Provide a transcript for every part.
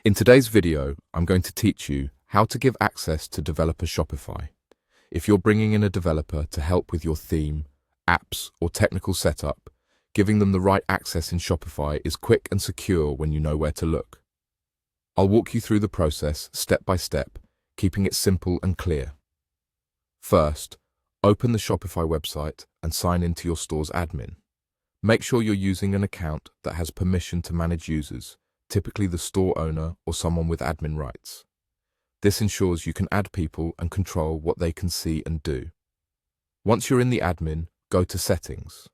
In today's video, I'm going to teach you how to give access to developer Shopify. If you're bringing in a developer to help with your theme, apps, or technical setup, giving them the right access in Shopify is quick and secure when you know where to look. I'll walk you through the process step by step, keeping it simple and clear. First, open the Shopify website and sign into your store's admin. Make sure you're using an account that has permission to manage users, typically the store owner or someone with admin rights. This ensures you can add people and control what they can see and do. Once you're in the admin, go to Settings.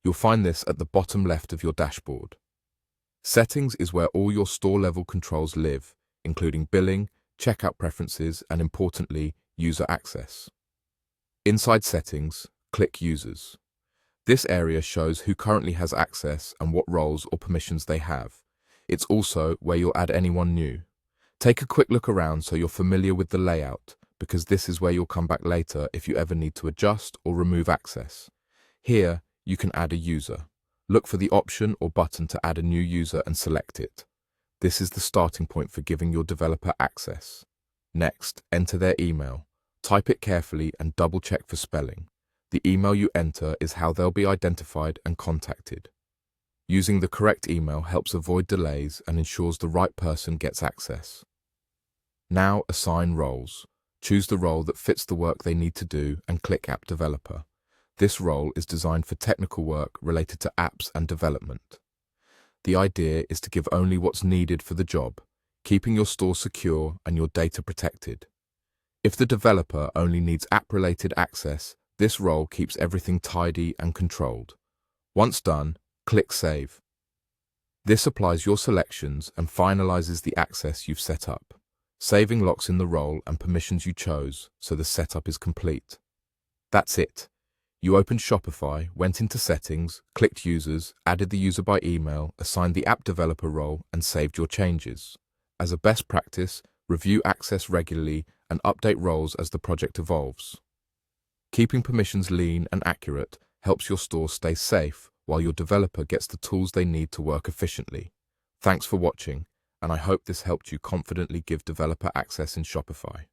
You'll find this at the bottom left of your dashboard. Settings is where all your store-level controls live, including billing, checkout preferences, and importantly, user access. Inside Settings, click Users. This area shows who currently has access and what roles or permissions they have. It's also where you'll add anyone new. Take a quick look around so you're familiar with the layout, because this is where you'll come back later if you ever need to adjust or remove access. Here, you can add a user. Look for the option or button to add a new user and select it. This is the starting point for giving your developer access. Next, enter their email. Type it carefully and double-check for spelling. The email you enter is how they'll be identified and contacted. Using the correct email helps avoid delays and ensures the right person gets access. Now assign roles. Choose the role that fits the work they need to do and click App Developer. This role is designed for technical work related to apps and development. The idea is to give only what's needed for the job, keeping your store secure and your data protected. If the developer only needs app-related access, this role keeps everything tidy and controlled. Once done, click Save. This applies your selections and finalizes the access you've set up. Saving locks in the role and permissions you chose, so the setup is complete. That's it. You opened Shopify, went into Settings, clicked Users, added the user by email, assigned the app developer role, and saved your changes. As a best practice, review access regularly and update roles as the project evolves. Keeping permissions lean and accurate helps your store stay safe while your developer gets the tools they need to work efficiently. Thanks for watching, and I hope this helped you confidently give developer access in Shopify.